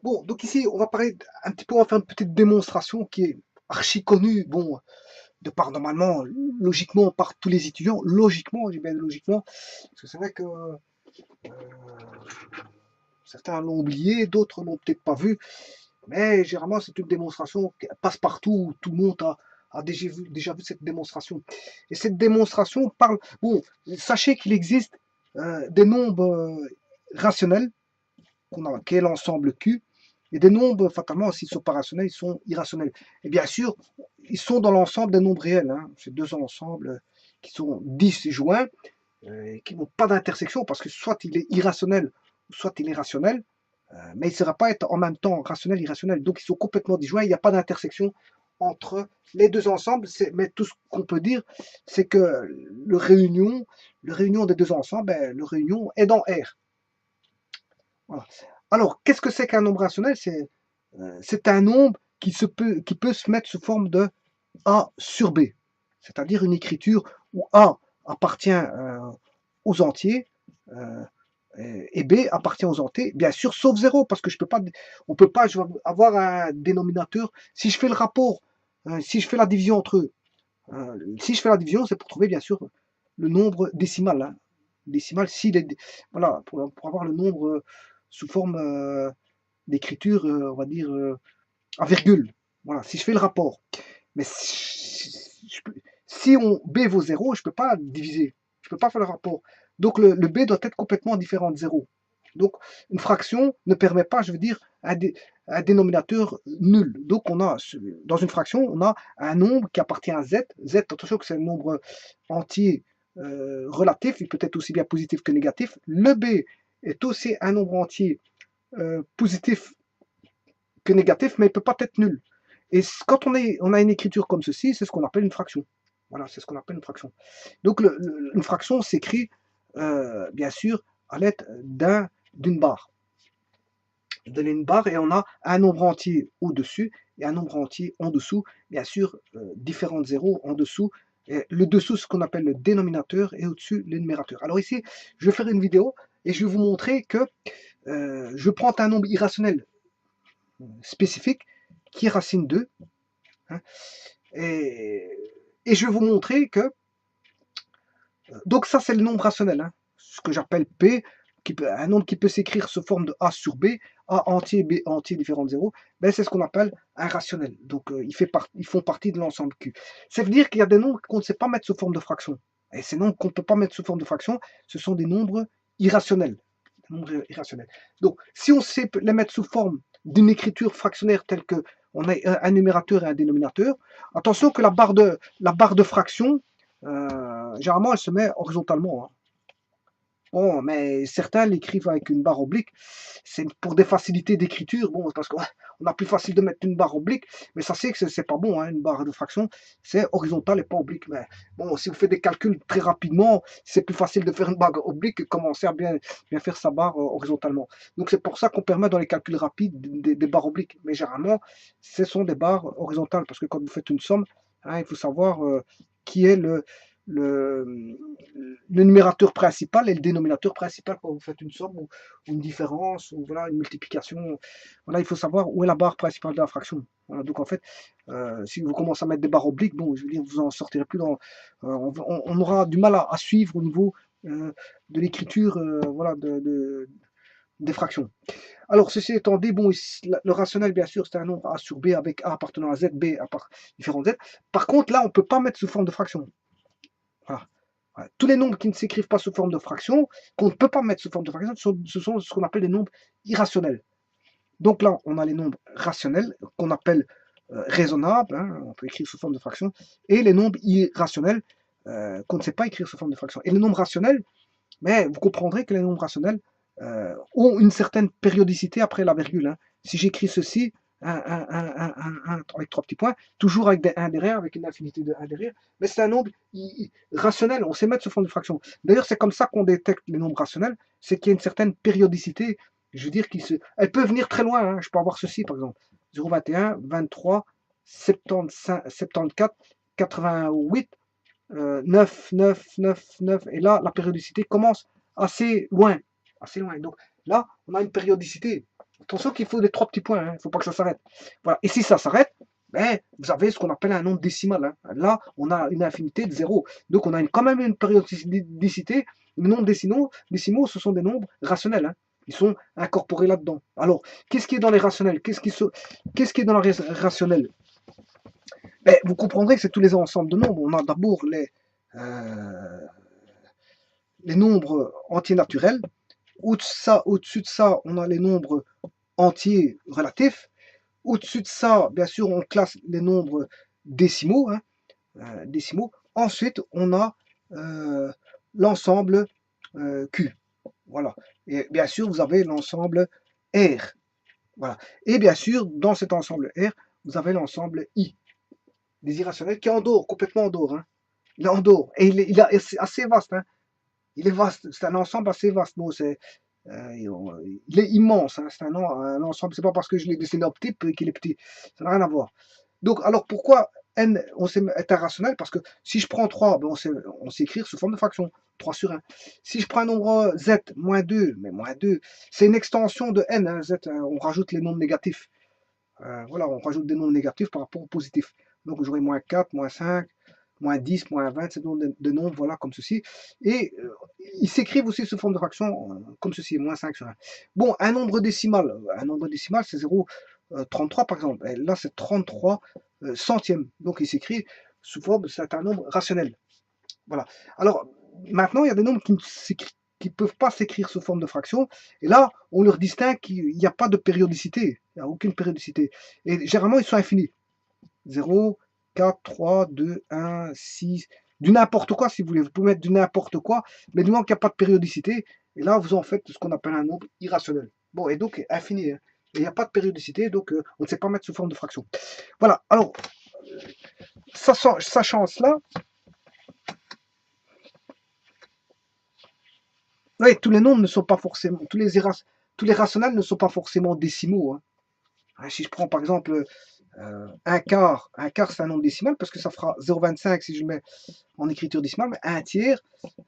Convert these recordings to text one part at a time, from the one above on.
Bon, donc ici, on va parler un petit peu, on va faire une petite démonstration qui est archi connue, bon, de par normalement, logiquement, par tous les étudiants, logiquement, j'ai bien dit logiquement, parce que c'est vrai que certains l'ont oublié, d'autres l'ont peut-être pas vu, mais généralement, c'est une démonstration qui passe partout, tout le monde a déjà vu cette démonstration. Et cette démonstration parle, bon, sachez qu'il existe des nombres rationnels, qui est l'ensemble Q, et des nombres, fatalement, s'ils ne sont pas rationnels, ils sont irrationnels. Et bien sûr, ils sont dans l'ensemble des nombres réels. Hein. Ces deux ensembles qui sont 10 joints, et qui n'ont pas d'intersection, parce que soit il est irrationnel, soit il est rationnel, mais il ne sera pas être en même temps rationnel et irrationnel. Donc ils sont complètement disjoints, il n'y a pas d'intersection entre les deux ensembles. Mais tout ce qu'on peut dire, c'est que le réunion des deux ensembles, ben, le réunion est dans R. Voilà. Alors, qu'est-ce que c'est qu'un nombre rationnel? C'est un nombre qui peut se mettre sous forme de A sur B, c'est-à-dire une écriture où A appartient aux entiers et B appartient aux entiers, bien sûr, sauf 0, parce que on peut pas avoir un dénominateur. Si je fais le rapport, si je fais la division entre eux, si je fais la division, c'est pour trouver, bien sûr, le nombre décimal. Hein. Décimal, voilà, pour avoir le nombre sous forme d'écriture, on va dire, à virgule. Voilà, si je fais le rapport. Mais si on B vaut 0, je ne peux pas diviser. Je ne peux pas faire le rapport. Donc le B doit être complètement différent de 0. Donc une fraction ne permet pas, je veux dire, un dénominateur nul. Donc dans une fraction, on a un nombre qui appartient à Z. Z, attention que c'est un nombre entier relatif, il peut être aussi bien positif que négatif. Le B est aussi un nombre entier positif que négatif, mais il ne peut pas être nul. Et quand on a une écriture comme ceci, c'est ce qu'on appelle une fraction. Voilà, c'est ce qu'on appelle une fraction. Donc une fraction s'écrit, bien sûr, à l'aide d'une barre. Donner une barre et on a un nombre entier au-dessus et un nombre entier en dessous. Bien sûr, différents zéros en dessous. Et le dessous, c'est ce qu'on appelle le dénominateur et au-dessus, le numérateur. Alors ici, je vais faire une vidéo et je vais vous montrer que je prends un nombre irrationnel spécifique qui est racine 2. Hein, et, et je vais vous montrer que... Donc ça, c'est le nombre rationnel. Hein, ce que j'appelle P, un nombre qui peut s'écrire sous forme de A sur B, A entier, B entier différent de 0. Ben, c'est ce qu'on appelle un rationnel. Donc ils font partie de l'ensemble Q. Ça veut dire qu'il y a des nombres qu'on ne sait pas mettre sous forme de fraction. Et ces nombres qu'on ne peut pas mettre sous forme de fraction, ce sont des nombres irrationnels. Donc, si on sait les mettre sous forme d'une écriture fractionnaire telle que on a un numérateur et un dénominateur, attention que la barre de fraction, généralement, elle se met horizontalement. Hein. Bon, mais certains l'écrivent avec une barre oblique. C'est pour des facilités d'écriture. Bon, parce qu'on a plus facile de mettre une barre oblique, mais ça c'est que c'est pas bon. Hein, une barre de fraction, c'est horizontal et pas oblique. Mais bon, si vous faites des calculs très rapidement, c'est plus facile de faire une barre oblique que commencer à bien faire sa barre horizontalement. Donc c'est pour ça qu'on permet dans les calculs rapides des barres obliques. Mais généralement, ce sont des barres horizontales parce que quand vous faites une somme, hein, il faut savoir qui est le, le numérateur principal et le dénominateur principal quand vous faites une somme ou une différence ou voilà, une multiplication. Voilà, il faut savoir où est la barre principale de la fraction. Voilà, donc en fait, si vous commencez à mettre des barres obliques, bon, je veux dire, vous en sortirez plus dans. On aura du mal à suivre au niveau de l'écriture voilà, des fractions. Alors, ceci étant dit, bon, le rationnel, bien sûr, c'est un nombre A sur B avec A appartenant à Z, B différent de Z. Par contre, là, on ne peut pas mettre sous forme de fraction. Voilà. Voilà. Tous les nombres qui ne s'écrivent pas sous forme de fraction, qu'on ne peut pas mettre sous forme de fraction, ce sont ce qu'on appelle des nombres irrationnels. Donc là, on a les nombres rationnels, qu'on appelle raisonnables, hein, on peut écrire sous forme de fraction, et les nombres irrationnels, qu'on ne sait pas écrire sous forme de fraction. Et les nombres rationnels, mais vous comprendrez que les nombres rationnels ont une certaine périodicité après la virgule. Hein. Si j'écris ceci, avec trois petits points, toujours avec des 1 derrière, avec une infinité de 1 derrière, mais c'est un nombre rationnel, on sait mettre sous forme de fraction. D'ailleurs, c'est comme ça qu'on détecte les nombres rationnels, c'est qu'il y a une certaine périodicité, je veux dire, elle peut venir très loin, hein. Je peux avoir ceci par exemple, 0,21, 23, 75, 74, 88, 9, 9, 9, 9, et là, la périodicité commence assez loin. Donc là, on a une périodicité. Attention qu'il faut les 3 petits points, hein. Il ne faut pas que ça s'arrête. Voilà. Et si ça s'arrête, ben, vous avez ce qu'on appelle un nombre décimal, hein. Là, on a une infinité de 0. Donc, on a quand même une périodicité. Les nombres décimaux, ce sont des nombres rationnels, hein. Ils sont incorporés là-dedans. Alors, qu'est-ce qui est dans les rationnels? Qu'est-ce qui est dans les rationnels? Ben, vous comprendrez que c'est tous les ensembles de nombres. On a d'abord les nombres entiers naturels. Au-dessus de ça, on a les nombres entiers relatifs. Au-dessus de ça, bien sûr, on classe les nombres décimaux. Hein, décimaux. Ensuite, on a l'ensemble Q. Voilà. Et bien sûr, vous avez l'ensemble R. Voilà. Et bien sûr, dans cet ensemble R, vous avez l'ensemble I. Des irrationnels qui est en dehors, complètement en dehors. Hein. Il est en dehors. Et il est assez vaste. Hein. Il est vaste. C'est un ensemble assez vaste. Bon, il est immense. Hein. C'est un ensemble. C'est pas parce que je l'ai dessiné en petit qu'il est petit. Ça n'a rien à voir. Donc, alors pourquoi n est un rationnel? Parce que si je prends 3, ben on sait écrire sous forme de fraction. 3 sur 1. Si je prends un nombre z, moins 2, mais moins 2, c'est une extension de n. Hein, z, on rajoute les nombres négatifs. Voilà, on rajoute des nombres négatifs par rapport aux positifs. Donc j'aurai moins 4, moins 5, moins 10, moins 20, c'est des nombres, voilà, comme ceci. Et ils s'écrivent aussi sous forme de fraction, comme ceci, moins 5 sur 1. Bon, un nombre décimal c'est 0,33 par exemple. Et là, c'est 33 centièmes. Donc il s'écrit sous forme, c'est un nombre rationnel. Voilà. Alors, maintenant, il y a des nombres qui ne peuvent pas s'écrire sous forme de fraction. Et là, on leur distingue qu'il n'y a pas de périodicité. Il n'y a aucune périodicité. Et généralement, ils sont infinis. 0, 4, 3, 2, 1, 6. Du n'importe quoi, si vous voulez. Vous pouvez mettre du n'importe quoi, mais du moment qu'il n'y a pas de périodicité, et là, vous en faites ce qu'on appelle un nombre irrationnel. Bon, et donc, infini. Hein. Et il n'y a pas de périodicité, donc on ne sait pas mettre sous forme de fraction. Voilà. Alors, sachant cela, oui, tous les nombres ne sont pas forcément, tous les rationnels ne sont pas forcément décimaux. Hein. Si je prends par exemple un quart c'est un nombre décimal parce que ça fera 0,25 si je le mets en écriture décimale, mais un tiers,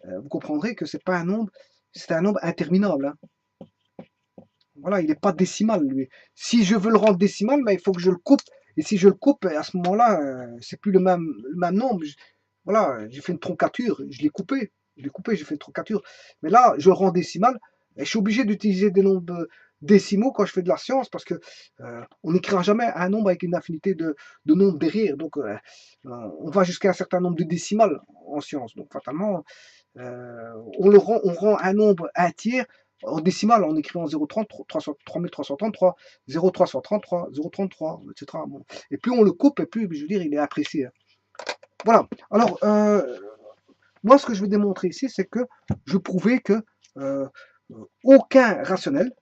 vous comprendrez que c'est pas un nombre, c'est un nombre interminable. Hein. Voilà, il n'est pas décimal lui. Si je veux le rendre décimal, il faut que je le coupe. Et si je le coupe, à ce moment-là, c'est plus le même nombre. Voilà, j'ai fait une troncature, je l'ai coupé. J'ai fait une troncature. Mais là, je le rends décimal. Et je suis obligé d'utiliser des nombres décimaux quand je fais de la science parce que on n'écrira jamais un nombre avec une infinité de nombres derrière. Donc, on va jusqu'à un certain nombre de décimales en science. Donc, fatalement, on rend un nombre un tiers en décimal en écrivant 0,33, 0,333, 0,33, etc. Bon. Et plus on le coupe, et plus, je veux dire, il est apprécié. Voilà. Alors, moi, ce que je vais démontrer ici, c'est que je prouvais que aucun rationnel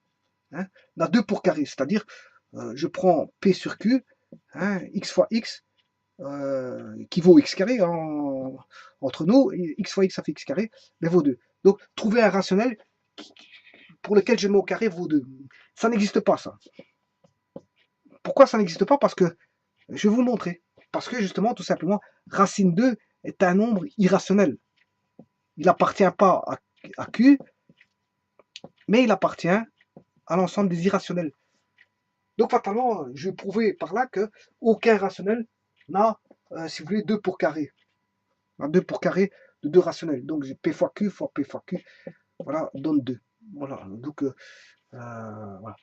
n'a 2 pour carré. C'est-à-dire, je prends P sur Q, x fois x, qui vaut x carré entre nous, x fois x ça fait x carré, mais vaut 2. Donc, trouver un rationnel pour lequel je mets au carré vaut 2. Ça n'existe pas, ça. Pourquoi ça n'existe pas? Parce que, je vais vous le montrer. Parce que, justement, tout simplement, racine 2 est un nombre irrationnel. Il n'appartient pas à Q, mais il appartient à l'ensemble des irrationnels. Donc, fatalement, je vais prouver par là que aucun rationnel n'a, si vous voulez, 2 pour carré. 2 pour carré de 2 rationnels. Donc, j'ai P fois Q, voilà, donne 2. Voilà, donc, voilà.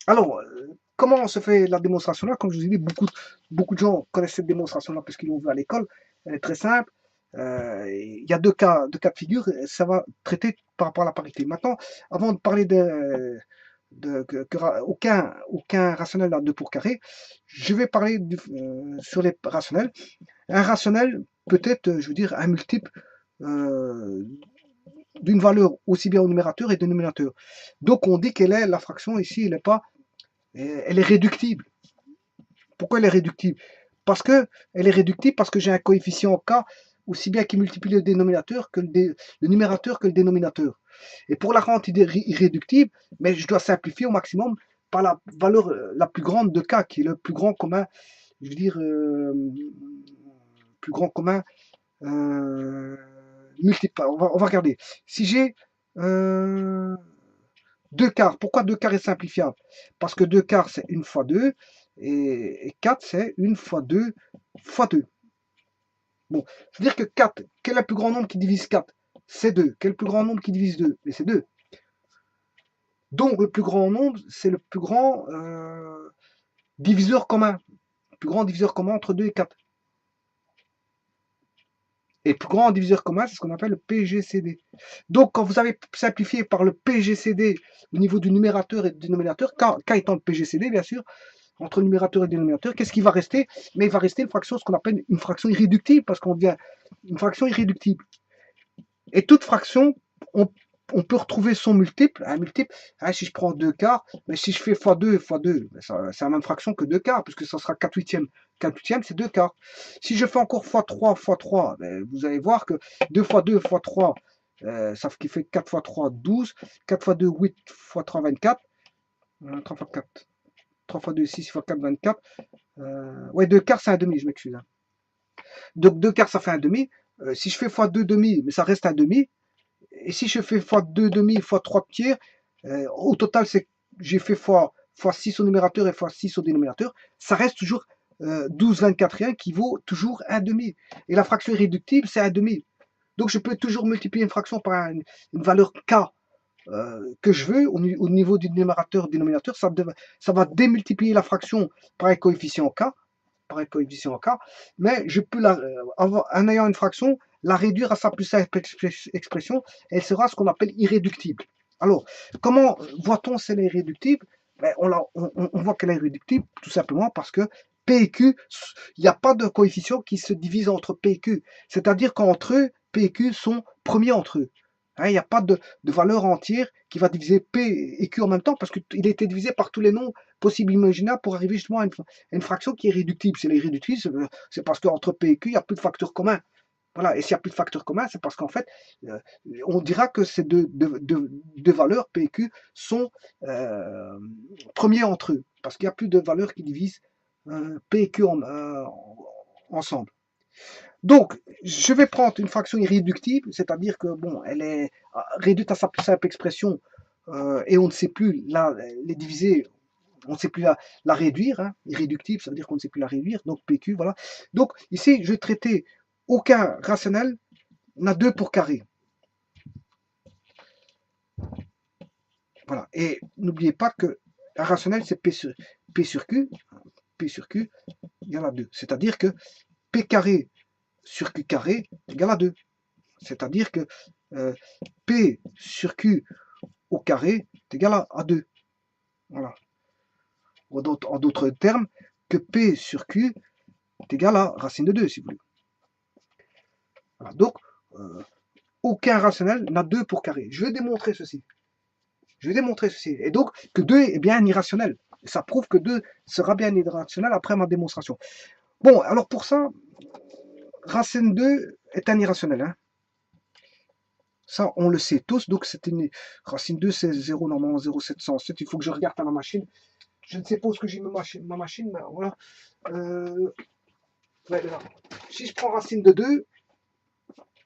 Alors, comment se fait la démonstration là? Comme je vous ai dit, beaucoup de gens connaissent cette démonstration là parce qu'ils l'ont vu à l'école. Elle est très simple. Il y a deux cas de figure. Ça va traiter par rapport à la parité. Maintenant, avant de parler aucun rationnel n'a 2 pour carré, je vais parler sur les rationnels. Un rationnel peut être, je veux dire, un multiple d'une valeur aussi bien au numérateur et au dénominateur. Donc on dit quelle est la fraction ici, elle est réductible. Pourquoi elle est réductible? Parce que elle est réductible parce que j'ai un coefficient k aussi bien qui multiplie le dénominateur que le numérateur que le dénominateur. Et pour la rendre irréductible, mais je dois simplifier au maximum par la valeur la plus grande de k, qui est le plus grand commun, je veux dire, plus grand commun multiple. On va regarder. Si j'ai 2 quarts. Pourquoi 2 quarts est simplifiable? Parce que 2 quarts, c'est 1 fois 2, et 4, c'est 1 fois 2 fois 2. Bon, c'est-à-dire que 4, quel est le plus grand nombre qui divise 4? C'est 2. Quel est le plus grand nombre qui divise 2? Mais c'est 2. Donc, le plus grand nombre, c'est le plus grand diviseur commun. Le plus grand diviseur commun entre 2 et 4. Et le plus grand diviseur commun, c'est ce qu'on appelle le PGCD. Donc, quand vous avez simplifié par le PGCD au niveau du numérateur et du dénominateur, K étant le PGCD, bien sûr, entre le numérateur et le dénominateur, qu'est-ce qui va rester? Mais il va rester une fraction, ce qu'on appelle une fraction irréductible, parce qu'on devient une fraction irréductible. Et toute fraction, on peut retrouver son multiple, un multiple, si je prends 2 quarts, mais si je fais x2, c'est la même fraction que 2 quarts, puisque ça sera 4 huitièmes. 4 huitièmes, c'est 2 quarts. Si je fais encore x3, x3, vous allez voir que 2 fois 2 fois 3, ça fait 4 fois 3, 12, 4 fois 2, 8, fois 3, 24, 3 fois 4, 3 fois 2, 6 fois 4, 24, ouais, 2 quarts, c'est un demi, je m'excuse. Donc 2 quarts, ça fait un demi. Si je fais x2 demi, mais ça reste un demi. Et si je fais x2 demi, x3 tiers, au total, j'ai fait x6 au numérateur et x6 au dénominateur, ça reste toujours 12 24e qui vaut toujours un demi. Et la fraction irréductible, c'est un demi. Donc je peux toujours multiplier une fraction par une valeur k que je veux au niveau du numérateur dénominateur. Ça va démultiplier la fraction par un coefficient k. Mais je peux, en ayant une fraction, la réduire à sa plus simple expression, elle sera ce qu'on appelle irréductible. Alors, comment voit-on si elle est irréductible? On voit qu'elle est irréductible tout simplement parce que P et Q, il n'y a pas de coefficient qui se divise entre P et Q. C'est-à-dire qu'entre eux, P et Q sont premiers entre eux. Il n'y a pas de valeur entière qui va diviser P et Q en même temps parce qu'il a été divisé par tous les nombres possibles imaginables pour arriver justement à une fraction qui est réductible. Si elle est réductible, c'est parce qu'entre P et Q, il n'y a plus de facteurs communs. Voilà, et s'il n'y a plus de facteurs communs, c'est parce qu'en fait, on dira que ces deux valeurs, P et Q, sont premiers entre eux, parce qu'il n'y a plus de valeurs qui divisent P et Q ensemble. Donc, je vais prendre une fraction irréductible, c'est-à-dire que, bon, elle est réduite à sa plus simple expression, et on ne sait plus les diviser, on ne sait plus la réduire, hein. Irréductible, ça veut dire qu'on ne sait plus la réduire, donc PQ, voilà. Donc, ici, je vais traiter aucun rationnel n'a 2 pour carré. Voilà, et n'oubliez pas que un rationnel, c'est P sur Q, il y en a 2, c'est-à-dire que P carré sur Q carré égale à 2. C'est-à-dire que P sur Q au carré est égal à 2. Voilà. En d'autres termes, que P sur Q est égal à racine de 2, si vous voulez. Voilà. Donc, aucun rationnel n'a 2 pour carré. Je vais démontrer ceci. Et donc, que 2 est bien un irrationnel. Et ça prouve que 2 sera bien un irrationnel après ma démonstration. Bon, alors pour ça, racine 2 est un irrationnel. Hein. Ça, on le sait tous. Donc, c'est une racine 2, c'est 0, normalement 0,707. Il faut que je regarde à la machine. Je ne sais pas où j'ai mis ma machine, mais voilà. Ouais, là. Si je prends racine de 2,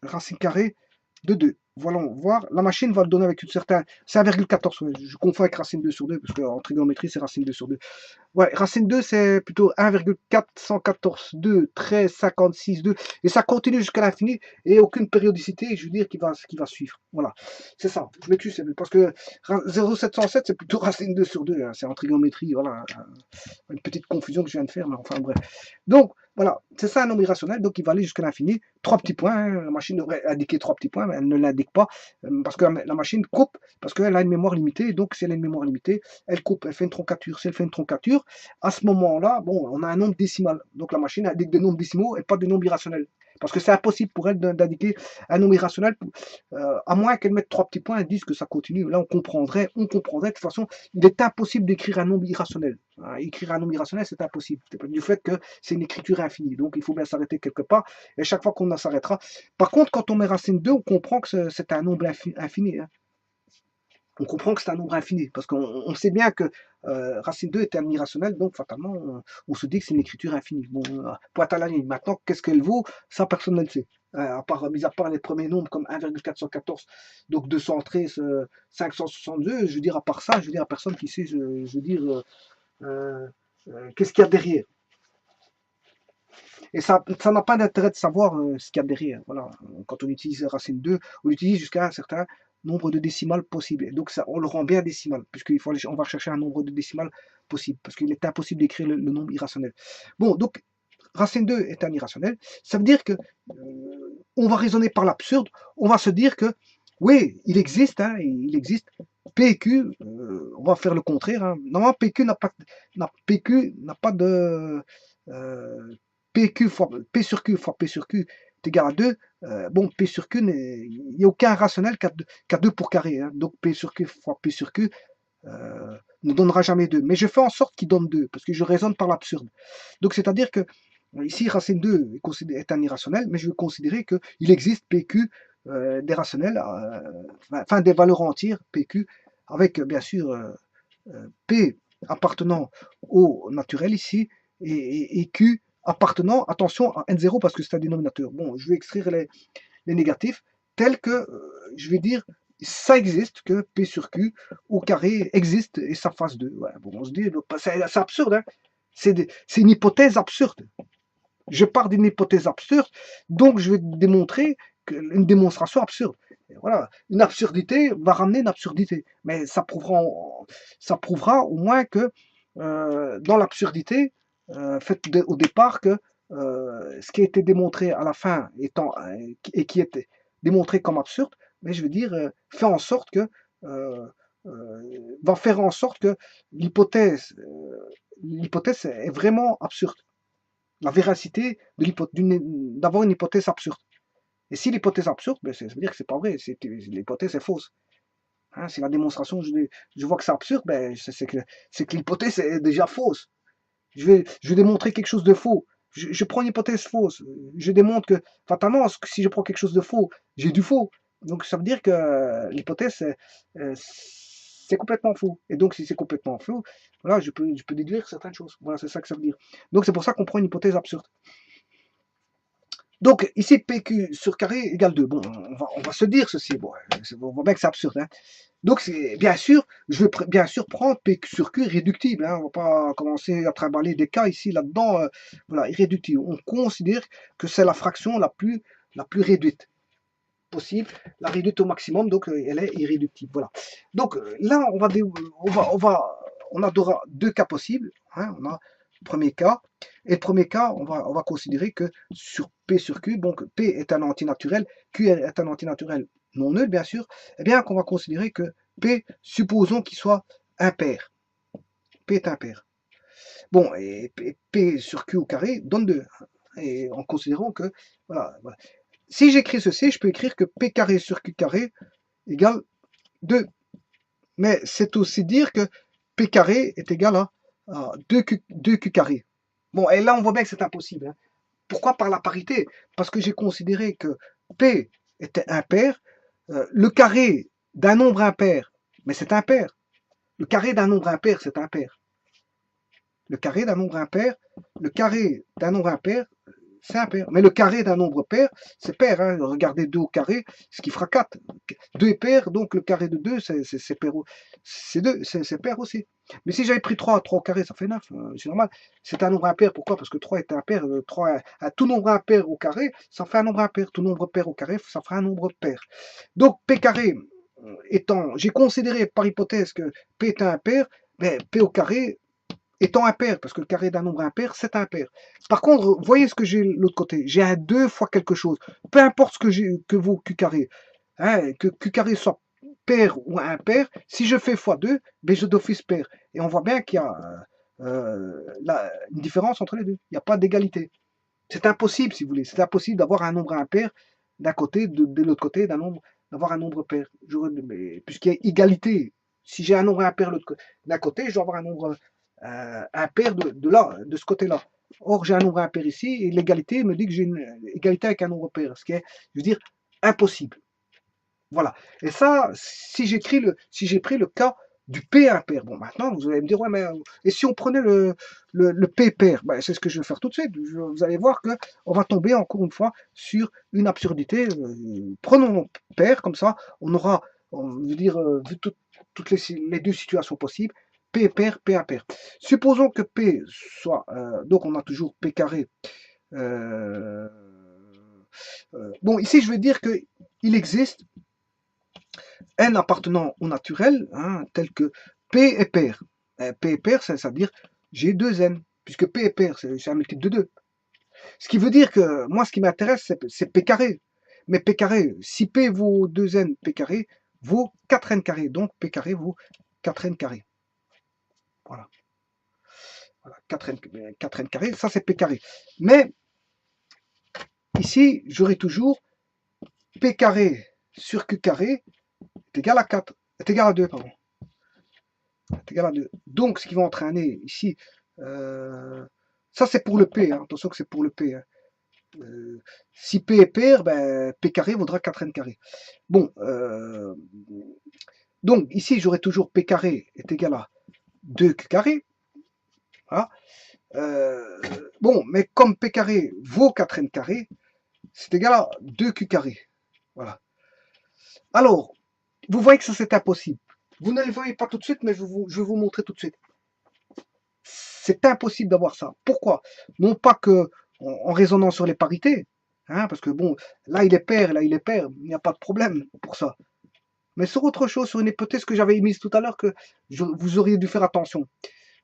racine carrée de 2. Voilà, on va voir. La machine va le donner avec une certaine... C'est 1,14. Ouais. Je confonds avec racine 2 sur 2, parce qu'en trigonométrie, c'est racine 2 sur 2. Ouais, racine 2, c'est plutôt 1,414, 2, 13, 56, 2. Et ça continue jusqu'à l'infini. Et aucune périodicité, je veux dire, qui va suivre. Voilà. C'est ça. Je m'excuse, parce que 0,707, c'est plutôt racine 2 sur 2. Hein. C'est en trigonométrie. Voilà. Une petite confusion que je viens de faire, mais enfin, bref. Donc, voilà. C'est ça un nombre irrationnel. Donc, il va aller jusqu'à l'infini. 3 petits points. Hein. La machine devrait indiquer 3 petits points, mais elle ne l'indique pas. Parce que la machine coupe, parce qu'elle a une mémoire limitée. Donc, si elle a une mémoire limitée, elle coupe. Elle fait une troncature. Si elle fait une troncature, à ce moment-là, bon, on a un nombre décimal. Donc la machine indique des nombres décimaux et pas des nombres irrationnels. Parce que c'est impossible pour elle d'indiquer un nombre irrationnel, à moins qu'elle mette 3 petits points et dise que ça continue. Là, on comprendrait. De toute façon, il est impossible d'écrire un nombre irrationnel. Écrire un nombre irrationnel, c'est impossible. Du fait que c'est une écriture infinie. Donc il faut bien s'arrêter quelque part. Et chaque fois qu'on s'arrêtera. Par contre, quand on met racine 2, on comprend que c'est un nombre infini. Hein. on comprend que c'est un nombre infini, parce qu'on sait bien que racine 2 est un irrationnel, donc fatalement, on se dit que c'est une écriture infinie. Bon, pointe à la ligne. Maintenant, qu'est-ce qu'elle vaut? Ça, personne ne le sait. Mis à part les premiers nombres comme 1,414, donc 213, 562, je veux dire, à part ça, je veux dire, à personne qui sait, je veux dire, qu'est-ce qu'il y a derrière. Et ça n'a pas d'intérêt de savoir ce qu'il y a derrière. Voilà. Quand on utilise racine 2, on utilise jusqu'à un certain nombre de décimales possible. Et donc, ça, on le rend bien décimal, puisqu'on va chercher un nombre de décimales possible, parce qu'il est impossible d'écrire le nombre irrationnel. Bon, donc, racine 2 est un irrationnel. Ça veut dire que on va raisonner par l'absurde. On va se dire que, oui, il existe, PQ, on va faire le contraire. Normalement, PQ n'a pas de... PQ fois P sur Q fois P sur Q est égal à 2. Bon, P sur Q, il n'y a aucun rationnel qu'à 2 pour carré. Donc P sur Q fois P sur Q ne donnera jamais 2. Mais je fais en sorte qu'il donne 2, parce que je raisonne par l'absurde. Donc c'est-à-dire que ici, racine 2 est un irrationnel, mais je vais considérer qu'il existe PQ des rationnels, enfin des valeurs entières, PQ, avec bien sûr P appartenant au naturel ici, et Q appartenant, attention, à N0 parce que c'est un dénominateur. Bon, je vais extraire les négatifs tels que, je vais dire, ça existe, que P sur Q au carré existe et ça fasse 2. Ouais, bon, on se dit, c'est absurde, hein. C'est une hypothèse absurde. Je pars d'une hypothèse absurde, donc je vais démontrer une démonstration absurde. Et voilà, une absurdité va ramener une absurdité, mais ça prouvera au moins que dans l'absurdité, faite au départ, que ce qui a été démontré à la fin et qui était démontré comme absurde, mais je veux dire, fait en sorte que va faire en sorte que l'hypothèse est vraiment absurde. La véracité d'avoir une hypothèse absurde. Et si l'hypothèse est absurde, ben, ça veut dire que c'est pas vrai, l'hypothèse est fausse. Hein, si la démonstration, je vois que c'est absurde, ben, c'est que l'hypothèse est déjà fausse. Je vais démontrer quelque chose de faux. Je prends une hypothèse fausse. Je démontre que, fatalement, si je prends quelque chose de faux, j'ai du faux. Donc ça veut dire que l'hypothèse, c'est complètement faux. Et donc si c'est complètement faux, voilà, je peux déduire certaines choses. Voilà, c'est ça que ça veut dire. Donc c'est pour ça qu'on prend une hypothèse absurde. Donc ici, PQ sur carré égale 2. Bon, on va se dire ceci. Bon, on voit bien que c'est absurde. Hein. Donc, bien sûr, je vais bien sûr prendre P sur Q irréductible. Hein, on ne va pas commencer à trimballer des cas ici, là-dedans. Voilà, irréductible. On considère que c'est la fraction la plus réduite possible, la réduite au maximum, donc elle est irréductible. Voilà. Donc là, on aura deux cas possibles. Hein, on a le premier cas. Et le premier cas, on va considérer que sur P sur Q, donc P est un antinaturel, Q est un antinaturel non nul, bien sûr, eh bien qu'on va considérer que P, supposons qu'il soit impair. P est impair. Bon, et P sur Q au carré donne 2. Et en considérant que, voilà. Si j'écris ceci, je peux écrire que P carré sur Q carré égale 2. Mais c'est aussi dire que P carré est égal à 2Q carré. Bon, et là, on voit bien que c'est impossible. Hein. Pourquoi par la parité? Parce que j'ai considéré que P était impair, le carré d'un nombre impair, mais c'est impair. Le carré d'un nombre impair, c'est impair. Le carré d'un nombre impair, c'est impair. Mais le carré d'un nombre pair, c'est pair. Hein. Regardez 2 au carré, ce qui fera 4. 2 est pair, donc le carré de 2, c'est pair. C'est pair aussi. Mais si j'avais pris 3 au carré, ça fait 9. C'est normal. C'est un nombre impair. Pourquoi? Parce que 3 est impair. 3, tout nombre impair au carré, ça fait un nombre impair. Tout nombre pair au carré, ça fera un nombre pair. Donc P carré étant, j'ai considéré par hypothèse que P est impair, mais P au carré étant impair, parce que le carré d'un nombre impair, c'est impair. Par contre, voyez ce que j'ai de l'autre côté. J'ai un 2 fois quelque chose. Peu importe que vaut Q carré. Hein, que Q carré soit pair ou impair, si je fais x2, ben je d'office pair. Et on voit bien qu'il y a une différence entre les deux. Il n'y a pas d'égalité. C'est impossible, si vous voulez. C'est impossible d'avoir un nombre impair d'un côté, de l'autre côté, d'avoir un nombre pair. Puisqu'il y a égalité. Si j'ai un nombre impair d'un côté, je dois avoir un nombre impair de ce côté-là. Or, j'ai un nombre impair ici, et l'égalité me dit que j'ai une égalité avec un nombre pair, ce qui est, je veux dire, impossible. Voilà. Et ça, si j'ai pris le cas du P impair, bon, maintenant, vous allez me dire, ouais, mais, et si on prenait le P pair, ben, c'est ce que je vais faire tout de suite. Vous allez voir que on va tomber encore une fois sur une absurdité. Prenons pair, comme ça, on aura, on veut dire, vu toutes les deux situations possibles, P pair, P impair. Supposons que P soit, donc on a toujours P carré. euh, bon, ici, je vais dire que il existe n appartenant au naturel, hein, tel que P est pair. P est pair, c'est-à-dire j'ai deux n, puisque P est pair, c'est un multiple de 2. Ce qui veut dire que moi, ce qui m'intéresse, c'est P carré. Mais P carré, si P vaut 2n, P carré vaut 4n carré. Donc P carré vaut 4n carré. Voilà. Voilà 4n carré, ça c'est P carré. Mais ici, j'aurai toujours P carré sur Q carré est égal à 4, est égal à 2, pardon. Est égal à 2. Donc, ce qui va entraîner ici, ça c'est pour le P, hein. Attention que c'est pour le P. Hein. Si P est pair, ben, P carré vaudra 4n carré. Bon, donc ici j'aurai toujours P carré est égal à 2Q carré. Voilà. Bon, mais comme P carré vaut 4n carré, c'est égal à 2Q carré. Voilà. Alors, vous voyez que ça c'est impossible. Vous ne le voyez pas tout de suite, mais je vais vous montrer tout de suite. C'est impossible d'avoir ça. Pourquoi? Non pas que en raisonnant sur les parités, hein, parce que bon, là il est pair, là il est pair, il n'y a pas de problème pour ça. Mais sur autre chose, sur une hypothèse que j'avais émise tout à l'heure, que vous auriez dû faire attention.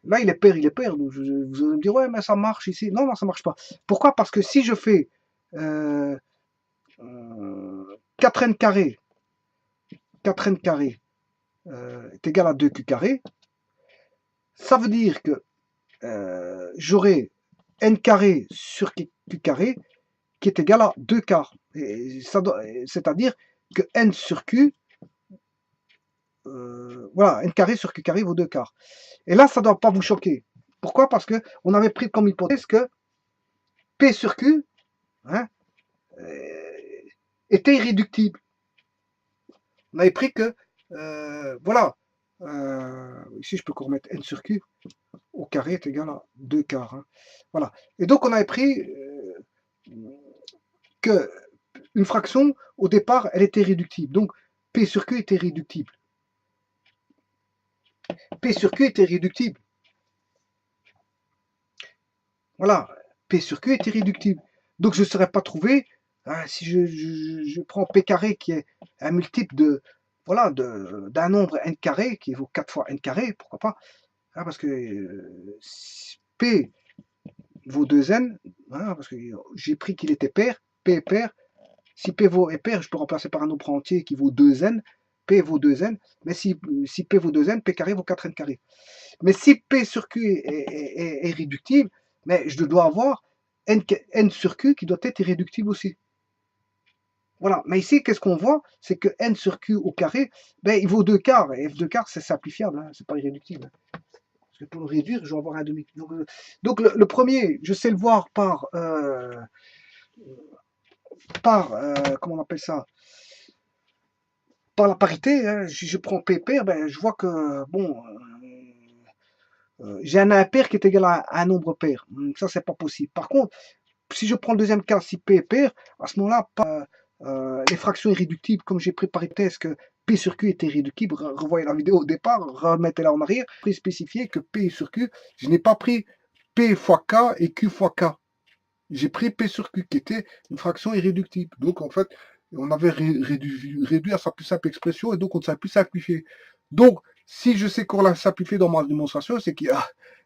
Là il est pair, il est pair. Donc vous allez me dire, ouais, mais ça marche ici. Non, non, ça marche pas. Pourquoi? Parce que si je fais 4n carré, 4n carré est égal à 2q carré, ça veut dire que j'aurai n carré sur q carré qui est égal à 2 quarts. C'est-à-dire que n sur q, voilà, n carré sur q carré vaut 2 quarts. Et là, ça ne doit pas vous choquer. Pourquoi? Parce qu'on avait pris comme hypothèse que p sur q, hein, était irréductible. On avait pris que, voilà, ici je peux encore mettre n sur q au carré est égal à 2 quarts. Hein. Voilà. Et donc on avait pris que une fraction, au départ, elle était réductible. Donc P sur Q était réductible. P sur Q était réductible. Voilà. P sur Q était réductible. Donc je ne serais pas trouvé, hein, si je prends P carré qui est un multiple de, voilà, d'un nombre n carré qui vaut 4 fois n carré, pourquoi pas, hein, parce que P vaut 2n, hein, parce que j'ai pris qu'il était pair, P est pair. Si P est pair, je peux remplacer par un nombre entier qui vaut 2n. P vaut 2n. Mais si P vaut 2n, P carré vaut 4n carré. Mais si P sur Q est réductible, mais je dois avoir n sur Q qui doit être irréductible aussi. Voilà. Mais ici, qu'est-ce qu'on voit? C'est que n sur Q au carré, ben, il vaut 2 quarts. Et f2 quarts, c'est simplifiable. Hein, c'est pas irréductible. Parce que pour le réduire, je vais avoir un demi. Donc le premier, je sais le voir par comment on appelle ça, par la parité, hein. Si je prends P pair, ben, je vois que, bon, j'ai un impair qui est égal à un nombre pair. Ça, c'est pas possible. Par contre, si je prends le deuxième cas, si P est pair, à ce moment-là, les fractions irréductibles, comme j'ai pris par hypothèse que P sur Q était irréductible, revoyez la vidéo au départ, remettez-la en arrière, spécifier que P sur Q, je n'ai pas pris P fois K et Q fois K. J'ai pris P sur Q qui était une fraction irréductible. Donc en fait, on avait réduit à sa plus simple expression et donc on ne savait plus simplifier. Donc, si je sais qu'on l'a simplifié dans ma démonstration, c'est qu'il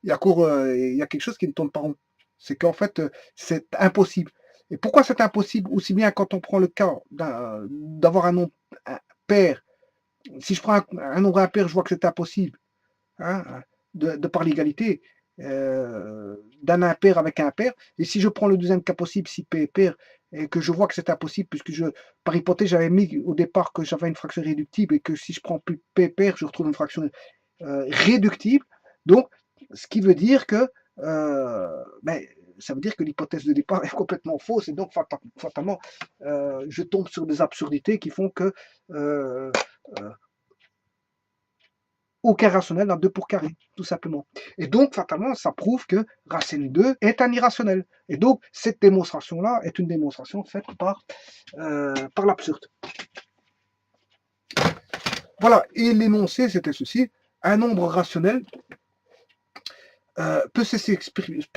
y a quelque chose qui ne tourne pas rond. C'est qu'en fait, c'est impossible. Et pourquoi c'est impossible? Aussi bien quand on prend le cas d'avoir un nombre pair. Si je prends un nombre impair, je vois que c'est impossible. Hein, de par l'égalité. D'un impair avec un pair. Et si je prends le deuxième cas possible, si P est pair, et que je vois que c'est impossible, puisque par hypothèse, j'avais mis au départ que j'avais une fraction réductible, et que si je prends P pair, je retrouve une fraction réductible. Donc, ce qui veut dire que ben, ça veut dire que l'hypothèse de départ est complètement fausse, et donc fatalement, je tombe sur des absurdités qui font que aucun rationnel n'a 2 pour carré, tout simplement. Et donc, fatalement, ça prouve que racine 2 est un irrationnel. Et donc, cette démonstration-là est une démonstration faite par l'absurde. Voilà, et l'énoncé, c'était ceci. Un nombre rationnel peut s'exprimer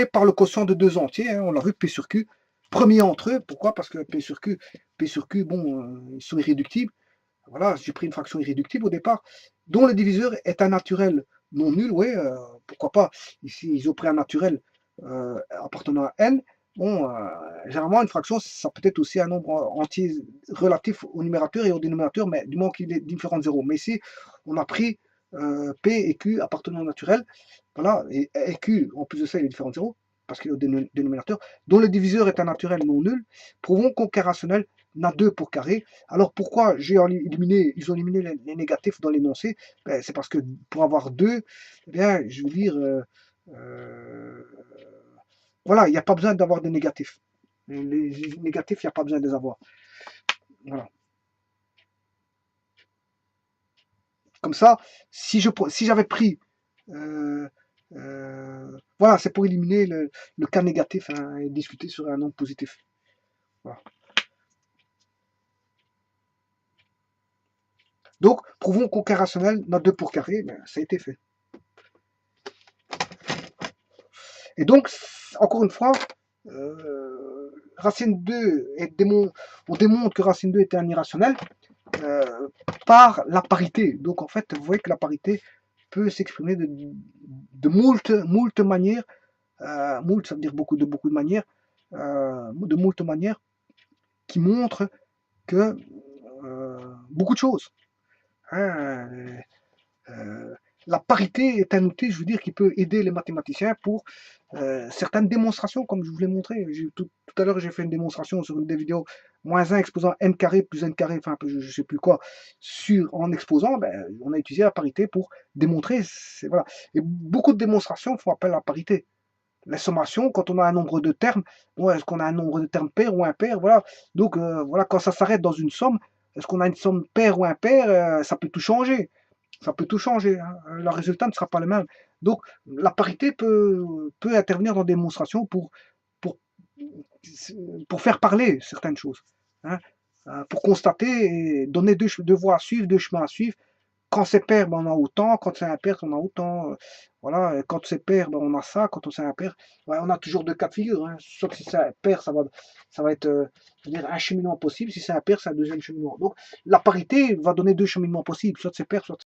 par le quotient de 2 entiers, hein, on l'a vu, P sur Q. Premier entre eux, pourquoi? Parce que P sur Q, bon, ils sont irréductibles. Voilà, j'ai pris une fraction irréductible au départ, dont le diviseur est un naturel non nul, oui, pourquoi pas. Ici, ils ont pris un naturel appartenant à n. Bon, généralement, une fraction, ça peut être aussi un nombre entier relatif au numérateur et au dénominateur, mais du moment qu'il est différent de 0. Mais ici, on a pris P et Q appartenant au naturel, voilà, et Q, en plus de ça, il est différent de 0, parce qu'il est au dénominateur, dont le diviseur est un naturel non nul. Prouvons qu'aucun rationnel n'a 2 pour carré. Alors pourquoi ils ont éliminé les négatifs dans l'énoncé? Ben, c'est parce que pour avoir 2, eh bien, je veux dire, voilà, il n'y a pas besoin d'avoir des négatifs. Les négatifs, il n'y a pas besoin de les avoir. Voilà. Comme ça, si j'avais pris... voilà, c'est pour éliminer le cas négatif, hein, et discuter sur un nombre positif. Voilà. Donc, prouvons qu'aucun rationnel n'a 2 pour carré, ben, ça a été fait. Et donc, encore une fois, racine 2, on démontre que racine 2 était un irrationnel par la parité. Donc, en fait, vous voyez que la parité peut s'exprimer de moult manières. Moult, ça veut dire beaucoup de manières. De moult manières qui montrent que beaucoup de choses. Hein, la parité est un outil, je veux dire, qui peut aider les mathématiciens pour certaines démonstrations, comme je vous l'ai montré. Tout à l'heure, j'ai fait une démonstration sur une des vidéos, moins 1 exposant n carré plus n carré, enfin, je ne sais plus quoi, en exposant, ben, on a utilisé la parité pour démontrer. Voilà. Et beaucoup de démonstrations font appel à la parité. La sommation, quand on a un nombre de termes, bon, est-ce qu'on a un nombre de termes pair ou impair, voilà. Donc, voilà, quand ça s'arrête dans une somme, est-ce qu'on a une somme paire ou impair, ça peut tout changer. Ça peut tout changer, hein. Le résultat ne sera pas le même. Donc, la parité peut intervenir dans des démonstrations pour, pour faire parler certaines choses, hein, pour constater et donner deux voies à suivre, deux chemins à suivre. Quand c'est pair, ben on a autant. Quand c'est impair, on a autant. Voilà. Et quand c'est pair, ben on a ça. Quand c'est impair, ben on a toujours 2 cas de figure, hein. Sauf que si c'est pair, ça va être je veux dire, un cheminement possible. Si c'est impair, c'est un deuxième cheminement. Donc, la parité va donner 2 cheminements possibles. Soit c'est pair, soit